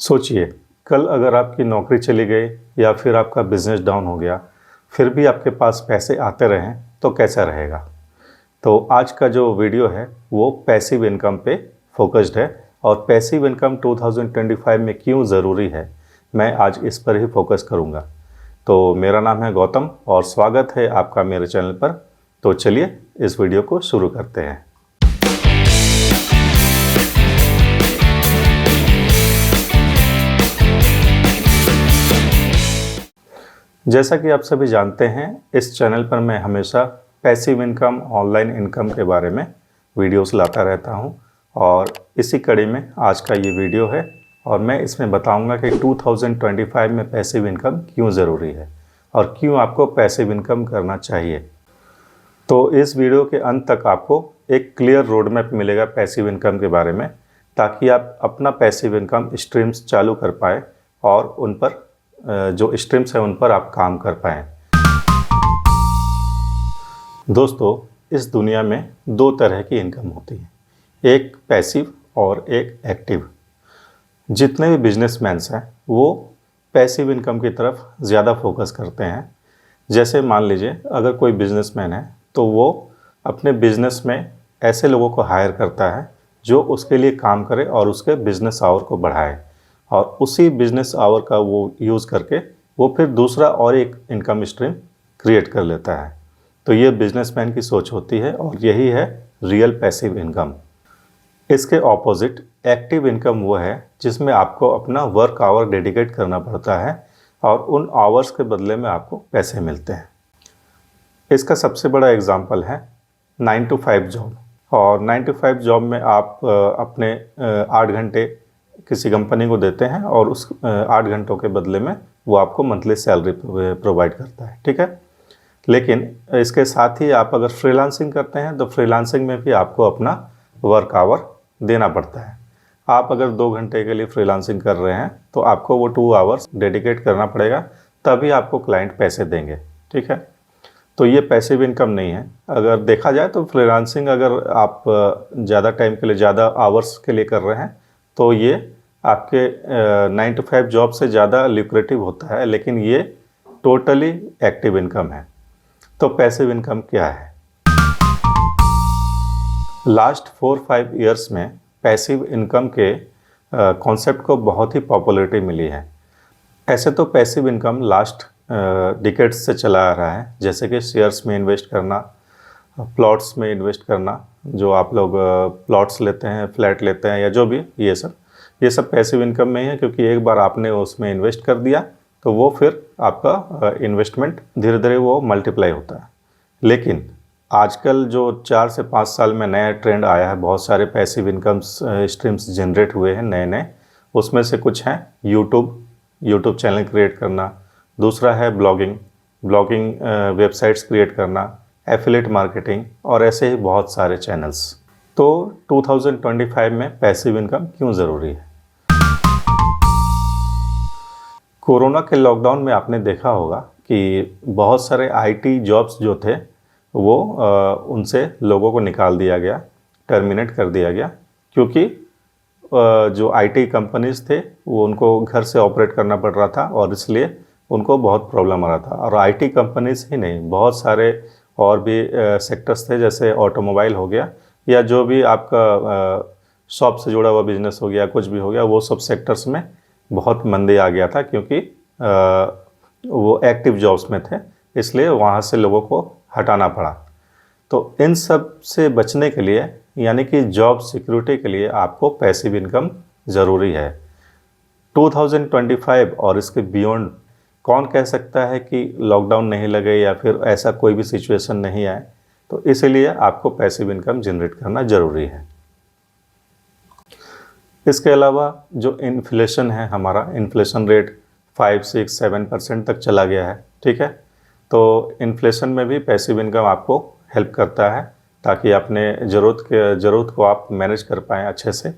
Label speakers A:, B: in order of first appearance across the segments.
A: सोचिए, कल अगर आपकी नौकरी चली गई या फिर आपका बिजनेस डाउन हो गया, फिर भी आपके पास पैसे आते रहें तो कैसा रहेगा। तो आज का जो वीडियो है वो पैसिव इनकम पे फोकस्ड है और पैसिव इनकम 2025 में क्यों ज़रूरी है, मैं आज इस पर ही फोकस करूँगा। तो मेरा नाम है गौतम और स्वागत है आपका मेरे चैनल पर। तो चलिए इस वीडियो को शुरू करते हैं। जैसा कि आप सभी जानते हैं, इस चैनल पर मैं हमेशा पैसिव इनकम, ऑनलाइन इनकम के बारे में वीडियोस लाता रहता हूं और इसी कड़ी में आज का ये वीडियो है और मैं इसमें बताऊंगा कि 2025 में पैसिव इनकम क्यों ज़रूरी है और क्यों आपको पैसिव इनकम करना चाहिए। तो इस वीडियो के अंत तक आपको एक क्लियर रोड मैप मिलेगा पैसिव इनकम के बारे में, ताकि आप अपना पैसिव इनकम स्ट्रीम्स चालू कर पाए और उन पर जो स्ट्रीम्स है उन पर आप काम कर पाएँ। दोस्तों, इस दुनिया में दो तरह की इनकम होती है, एक पैसिव और एक एक्टिव। जितने भी बिजनेसमैन्स हैं वो पैसिव इनकम की तरफ ज़्यादा फोकस करते हैं। जैसे मान लीजिए, अगर कोई बिजनेसमैन है तो वो अपने बिजनेस में ऐसे लोगों को हायर करता है जो उसके लिए काम करे और उसके बिजनेस आवर को बढ़ाए, और उसी बिजनेस आवर का वो यूज़ करके वो फिर दूसरा और एक इनकम स्ट्रीम क्रिएट कर लेता है। तो ये बिजनेसमैन की सोच होती है और यही है रियल पैसिव इनकम। इसके ऑपोजिट एक्टिव इनकम वो है जिसमें आपको अपना वर्क आवर डेडिकेट करना पड़ता है और उन आवर्स के बदले में आपको पैसे मिलते हैं। इसका सबसे बड़ा एग्जांपल है 9 to 5 जॉब। और 9 to 5 जॉब में आप अपने 8 घंटे किसी कंपनी को देते हैं और उस 8 घंटों के बदले में वो आपको मंथली सैलरी प्रोवाइड करता है, ठीक है। लेकिन इसके साथ ही आप अगर फ्रीलांसिंग करते हैं तो फ्रीलांसिंग में भी आपको अपना वर्क आवर देना पड़ता है। आप अगर 2 घंटे के लिए फ्रीलांसिंग कर रहे हैं तो आपको वो 2 आवर्स डेडिकेट करना पड़ेगा, तभी आपको क्लाइंट पैसे देंगे, ठीक है। तो ये पैसिव इनकम नहीं है। अगर देखा जाए तो फ्रीलांसिंग अगर आप ज़्यादा टाइम के लिए, ज़्यादा आवर्स के लिए कर रहे हैं तो ये आपके 9 to 5 जॉब से ज़्यादा ल्यूक्रेटिव होता है, लेकिन ये टोटली एक्टिव इनकम है। तो पैसिव इनकम क्या है? लास्ट 4-5 इयर्स में पैसिव इनकम के कॉन्सेप्ट को बहुत ही पॉपुलैरिटी मिली है। ऐसे तो पैसिव इनकम लास्ट डिकेड्स से चला आ रहा है, जैसे कि शेयर्स में इन्वेस्ट करना, प्लॉट्स में इन्वेस्ट करना, जो आप लोग प्लॉट्स लेते हैं, फ्लैट लेते हैं या जो भी, ये सब पैसिव इनकम में ही है, क्योंकि एक बार आपने उसमें इन्वेस्ट कर दिया तो वो फिर आपका इन्वेस्टमेंट धीरे धीरे वो मल्टीप्लाई होता है। लेकिन आजकल जो 4 से 5 साल में नया ट्रेंड आया है, बहुत सारे पैसिव इनकम स्ट्रीम्स जनरेट हुए हैं नए नए। उसमें से कुछ हैं यूट्यूब चैनल क्रिएट करना, दूसरा है ब्लॉगिंग वेबसाइट्स क्रिएट करना, एफिलिएट मार्केटिंग और ऐसे ही बहुत सारे चैनल्स। तो 2025 में पैसिव इनकम क्यों ज़रूरी है? कोरोना के लॉकडाउन में आपने देखा होगा कि बहुत सारे आईटी जॉब्स जो थे वो उनसे लोगों को निकाल दिया गया, टर्मिनेट कर दिया गया, क्योंकि जो आईटी कंपनीज थे वो उनको घर से ऑपरेट करना पड़ रहा था और इसलिए उनको बहुत प्रॉब्लम आ रहा था। और आईटी कंपनीज ही नहीं, बहुत सारे और भी सेक्टर्स थे, जैसे ऑटोमोबाइल हो गया या जो भी आपका शॉप से जुड़ा हुआ बिजनेस हो गया, कुछ भी हो गया, वो सब सेक्टर्स में बहुत मंदी आ गया था, क्योंकि वो एक्टिव जॉब्स में थे, इसलिए वहाँ से लोगों को हटाना पड़ा। तो इन सब से बचने के लिए, यानी कि जॉब सिक्योरिटी के लिए, आपको पैसिव इनकम ज़रूरी है। 2025 और इसके बियॉन्ड कौन कह सकता है कि लॉकडाउन नहीं लगे या फिर ऐसा कोई भी सिचुएशन नहीं आए। तो इसीलिए आपको पैसिव इनकम जनरेट करना ज़रूरी है। इसके अलावा जो इन्फ्लेशन है, हमारा इन्फ्लेशन रेट 5-6-7% तक चला गया है, ठीक है। तो इन्फ्लेशन में भी पैसिव इनकम आपको हेल्प करता है, ताकि अपने ज़रूरत को आप मैनेज कर पाएँ अच्छे से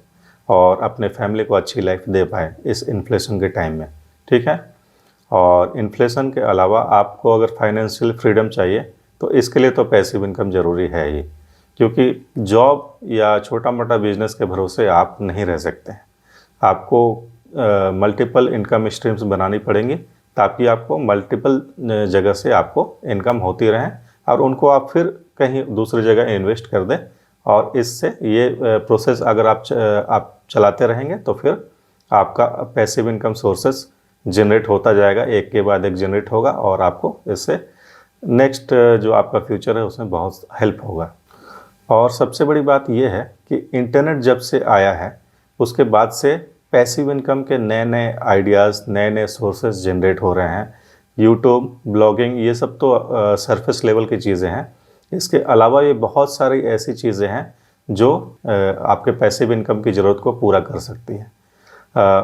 A: और अपने फैमिली को अच्छी लाइफ दे पाएँ इस इन्फ्लेशन के टाइम में, ठीक है। और इन्फ्लेशन के अलावा आपको अगर फाइनेंशियल फ्रीडम चाहिए तो इसके लिए तो पैसिव इनकम ज़रूरी है ही, क्योंकि जॉब या छोटा मोटा बिजनेस के भरोसे आप नहीं रह सकते हैं। आपको मल्टीपल इनकम स्ट्रीम्स बनानी पड़ेंगी ताकि आपको मल्टीपल जगह से आपको इनकम होती रहे और उनको आप फिर कहीं दूसरी जगह इन्वेस्ट कर दें। और इससे ये प्रोसेस अगर आप चलाते रहेंगे तो फिर आपका पैसिव इनकम सोर्सेस जनरेट होता जाएगा, एक के बाद एक जनरेट होगा और आपको इससे नेक्स्ट जो आपका फ्यूचर है उसमें बहुत हेल्प होगा। और सबसे बड़ी बात यह है कि इंटरनेट जब से आया है उसके बाद से पैसिव इनकम के नए नए आइडियाज़, नए नए सोर्सेज जनरेट हो रहे हैं। यूट्यूब, ब्लॉगिंग, ये सब तो सरफेस लेवल की चीज़ें हैं। इसके अलावा ये बहुत सारी ऐसी चीज़ें हैं जो आपके पैसिव इनकम की ज़रूरत को पूरा कर सकती हैं।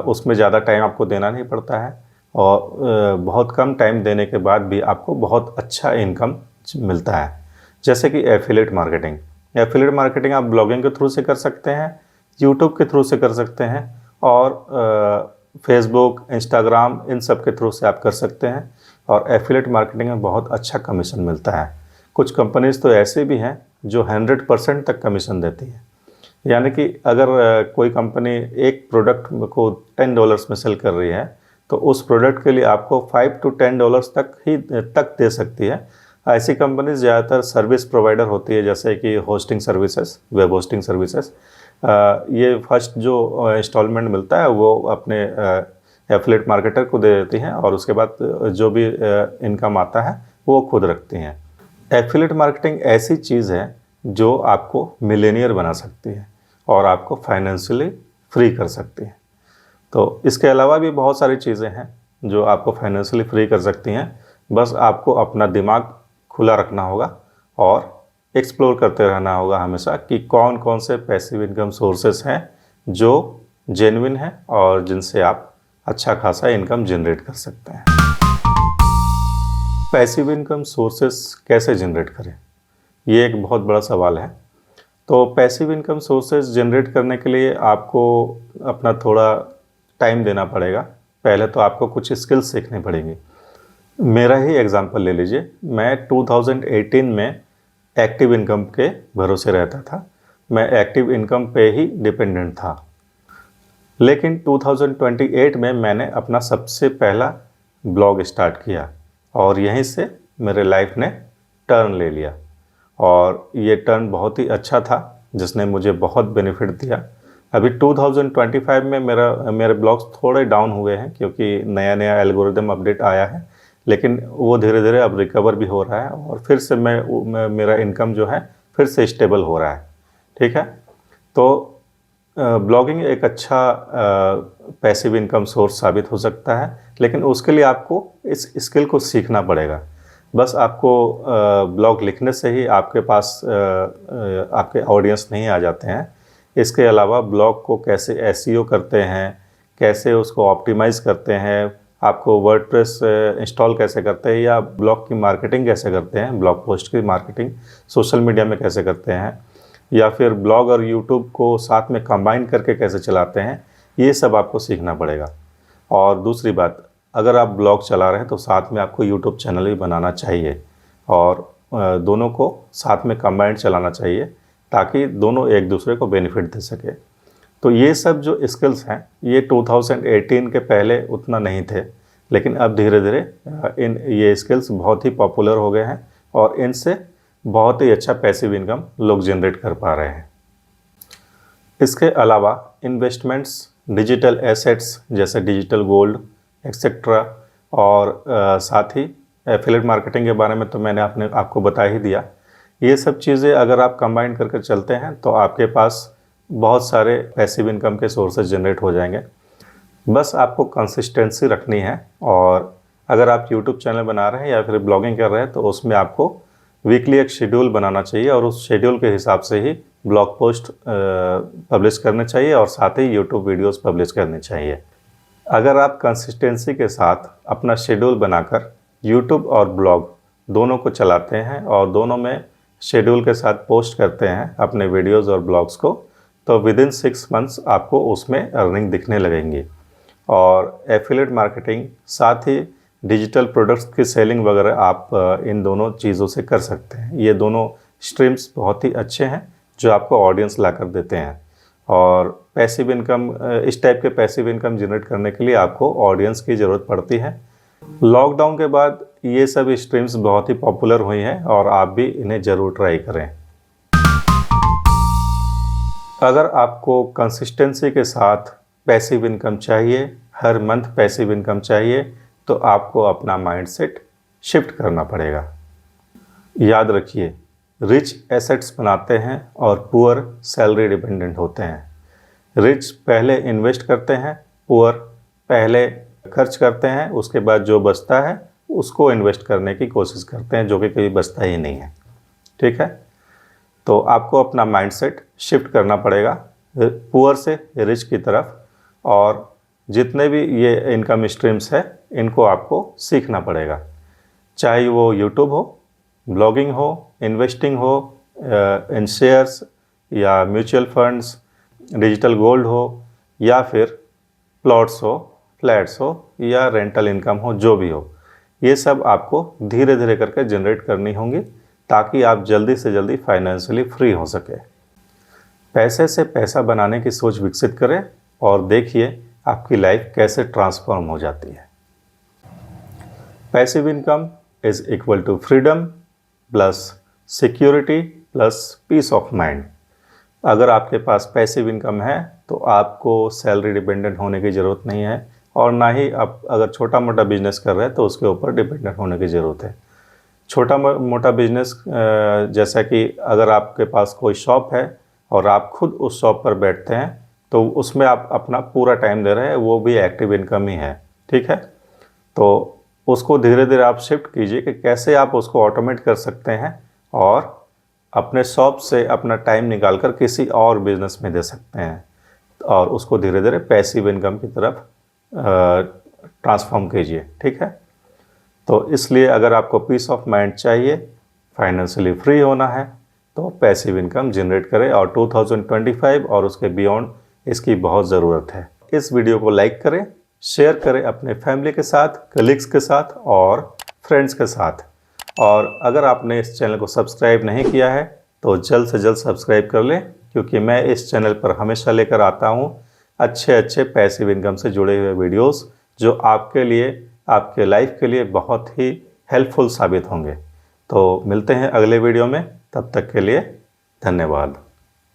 A: उसमें ज़्यादा टाइम आपको देना नहीं पड़ता है और बहुत कम टाइम देने के बाद भी आपको बहुत अच्छा इनकम मिलता है। जैसे कि एफिलिएट मार्केटिंग। एफिलिएट मार्केटिंग आप ब्लॉगिंग के थ्रू से कर सकते हैं, यूट्यूब के थ्रू से कर सकते हैं और फेसबुक, इंस्टाग्राम, इन सब के थ्रू से आप कर सकते हैं। और एफिलिएट मार्केटिंग में बहुत अच्छा कमीशन मिलता है। कुछ कंपनीज़ तो ऐसे भी हैं जो 100% तक कमीशन देती है। यानी कि अगर कोई कंपनी एक प्रोडक्ट को $10 में सेल कर रही है तो उस प्रोडक्ट के लिए आपको $5 to $10 तक दे सकती है। ऐसी कंपनीज ज़्यादातर सर्विस प्रोवाइडर होती है, जैसे कि hosting services, web hosting services. ये फर्स्ट जो इंस्टॉलमेंट मिलता है वो अपने एफिलिएट मार्केटर को दे देती हैं और उसके बाद जो भी इनकम आता है वो खुद रखती हैं। एफिलिएट मार्केटिंग ऐसी चीज़ है जो आपको मिलेनियर बना सकती है और आपको फाइनेंशियली फ्री कर सकती है। तो इसके अलावा भी बहुत सारी चीज़ें हैं जो आपको फाइनेंशियली फ्री कर सकती हैं। बस आपको अपना दिमाग खुला रखना होगा और एक्सप्लोर करते रहना होगा हमेशा कि कौन कौन से पैसिव इनकम सोर्सेस हैं जो जेन्युइन हैं और जिनसे आप अच्छा खासा इनकम जनरेट कर सकते हैं। पैसिव इनकम सोर्सेस कैसे जनरेट करें, ये एक बहुत बड़ा सवाल है। तो पैसिव इनकम सोर्सेस जनरेट करने के लिए आपको अपना थोड़ा टाइम देना पड़ेगा। पहले तो आपको कुछ स्किल्स सीखनी पड़ेंगी। मेरा ही एग्जांपल ले लीजिए। मैं 2018 में एक्टिव इनकम के भरोसे रहता था। मैं एक्टिव इनकम पे ही डिपेंडेंट था। लेकिन 2028 में मैंने अपना सबसे पहला ब्लॉग स्टार्ट किया और यहीं से मेरे लाइफ ने टर्न ले लिया और ये टर्न बहुत ही अच्छा था जिसने मुझे बहुत बेनिफिट दिया। अभी 2025 में मेरे ब्लॉग्स थोड़े डाउन हुए हैं क्योंकि नया नया एल्गोरिदम अपडेट आया है, लेकिन वो धीरे धीरे अब रिकवर भी हो रहा है और फिर से मेरा इनकम जो है फिर से स्टेबल हो रहा है। ठीक है, तो ब्लॉगिंग एक अच्छा पैसिव इनकम सोर्स साबित हो सकता है, लेकिन उसके लिए आपको इस स्किल को सीखना पड़ेगा। बस आपको ब्लॉग लिखने से ही आपके पास आपके ऑडियंस नहीं आ जाते हैं। इसके अलावा ब्लॉग को कैसे एसईओ करते हैं, कैसे उसको ऑप्टिमाइज़ करते हैं, आपको वर्डप्रेस इंस्टॉल कैसे करते हैं या ब्लॉग की मार्केटिंग कैसे करते हैं, ब्लॉग पोस्ट की मार्केटिंग सोशल मीडिया में कैसे करते हैं, या फिर ब्लॉग और यूट्यूब को साथ में कंबाइन करके कैसे चलाते हैं, ये सब आपको सीखना पड़ेगा। और दूसरी बात, अगर आप ब्लॉग चला रहे हैं तो साथ में आपको यूट्यूब चैनल भी बनाना चाहिए और दोनों को साथ में कंबाइंड चलाना चाहिए ताकि दोनों एक दूसरे को बेनिफिट दे सके। तो ये सब जो स्किल्स हैं ये 2018 के पहले उतना नहीं थे, लेकिन अब धीरे धीरे ये स्किल्स बहुत ही पॉपुलर हो गए हैं और इनसे बहुत ही अच्छा पैसिव इनकम लोग जनरेट कर पा रहे हैं। इसके अलावा इन्वेस्टमेंट्स, डिजिटल एसेट्स जैसे डिजिटल गोल्ड एक्सेट्रा और साथ ही एफिलिएट मार्केटिंग के बारे में तो मैंने आपको बता ही दिया। ये सब चीज़ें अगर आप कंबाइन करके चलते हैं तो आपके पास बहुत सारे पैसिव इनकम के सोर्सेज जनरेट हो जाएंगे। बस आपको कंसिस्टेंसी रखनी है और अगर आप यूट्यूब चैनल बना रहे हैं या फिर ब्लॉगिंग कर रहे हैं तो उसमें आपको वीकली एक शेड्यूल बनाना चाहिए और उस शेड्यूल के हिसाब से ही ब्लॉग पोस्ट पब्लिश करने चाहिए और साथ ही यूट्यूब वीडियोस पब्लिश करनी चाहिए। अगर आप कंसिस्टेंसी के साथ अपना शेड्यूल बनाकर यूट्यूब और ब्लॉग दोनों को चलाते हैं और दोनों में शेड्यूल के साथ पोस्ट करते हैं अपने वीडियोज़ और ब्लॉग्स को, तो विदिन 6 मंथ्स आपको उसमें अर्निंग दिखने लगेंगी। और एफिलिएट मार्केटिंग साथ ही डिजिटल प्रोडक्ट्स की सेलिंग वगैरह आप इन दोनों चीज़ों से कर सकते हैं। ये दोनों स्ट्रीम्स बहुत ही अच्छे हैं जो आपको ऑडियंस ला कर देते हैं। और पैसिव इनकम इस टाइप के पैसिव इनकम जनरेट करने के लिए आपको ऑडियंस की ज़रूरत पड़ती है। लॉकडाउन के बाद ये सब स्ट्रीम्स बहुत ही पॉपुलर हुई हैं और आप भी इन्हें ज़रूर ट्राई करें। अगर आपको कंसिस्टेंसी के साथ पैसिव इनकम चाहिए, हर मंथ पैसिव इनकम चाहिए, तो आपको अपना माइंडसेट शिफ्ट करना पड़ेगा। याद रखिए, रिच एसेट्स बनाते हैं और पुअर सैलरी डिपेंडेंट होते हैं। रिच पहले इन्वेस्ट करते हैं, पुअर पहले खर्च करते हैं, उसके बाद जो बचता है उसको इन्वेस्ट करने की कोशिश करते हैं, जो कि कभी बचता ही नहीं है। ठीक है, तो आपको अपना माइंडसेट शिफ्ट करना पड़ेगा पुअर से रिच की तरफ, और जितने भी ये इनकम स्ट्रीम्स है इनको आपको सीखना पड़ेगा, चाहे वो यूट्यूब हो, ब्लॉगिंग हो, इन्वेस्टिंग हो इन शेयर्स या म्यूचुअल फंड्स, डिजिटल गोल्ड हो, या फिर प्लॉट्स हो, फ्लैट्स हो, या रेंटल इनकम हो, जो भी हो, ये सब आपको धीरे धीरे करके जनरेट करनी होंगी ताकि आप जल्दी से जल्दी फाइनेंशियली फ्री हो सके। पैसे से पैसा बनाने की सोच विकसित करें और देखिए आपकी लाइफ कैसे ट्रांसफॉर्म हो जाती है। Passive income is equal to freedom plus security plus peace of mind. अगर आपके पास पैसिव इनकम है तो आपको सैलरी डिपेंडेंट होने की ज़रूरत नहीं है, और ना ही आप अगर छोटा मोटा बिजनेस कर रहे हैं तो उसके ऊपर डिपेंडेंट होने की ज़रूरत है। छोटा मोटा बिजनेस जैसा कि अगर आपके पास कोई शॉप है और आप खुद उस शॉप पर बैठते हैं तो उसमें आप अपना पूरा टाइम दे रहे हैं, वो भी एक्टिव इनकम ही है। ठीक है, तो उसको धीरे धीरे आप शिफ्ट कीजिए कि कैसे आप उसको ऑटोमेट कर सकते हैं और अपने शॉप से अपना टाइम निकाल कर किसी और बिजनेस में दे सकते हैं, और उसको धीरे धीरे पैसिव इनकम की तरफ ट्रांसफॉर्म कीजिए। ठीक है, तो इसलिए अगर आपको पीस ऑफ माइंड चाहिए, फाइनेंशियली फ्री होना है, तो पैसिव इनकम जनरेट करें, और 2025 और उसके बियॉन्ड इसकी बहुत ज़रूरत है। इस वीडियो को लाइक करें, शेयर करें अपने फैमिली के साथ, कलीग्स के साथ और फ्रेंड्स के साथ। और अगर आपने इस चैनल को सब्सक्राइब नहीं किया है तो जल्द से जल्द सब्सक्राइब कर लें, क्योंकि मैं इस चैनल पर हमेशा लेकर आता हूँ अच्छे पैसिव इनकम से जुड़े हुए वीडियोस, जो आपके लिए, आपके लाइफ के लिए बहुत ही हेल्पफुल साबित होंगे। तो मिलते हैं अगले वीडियो में, तब तक के लिए धन्यवाद।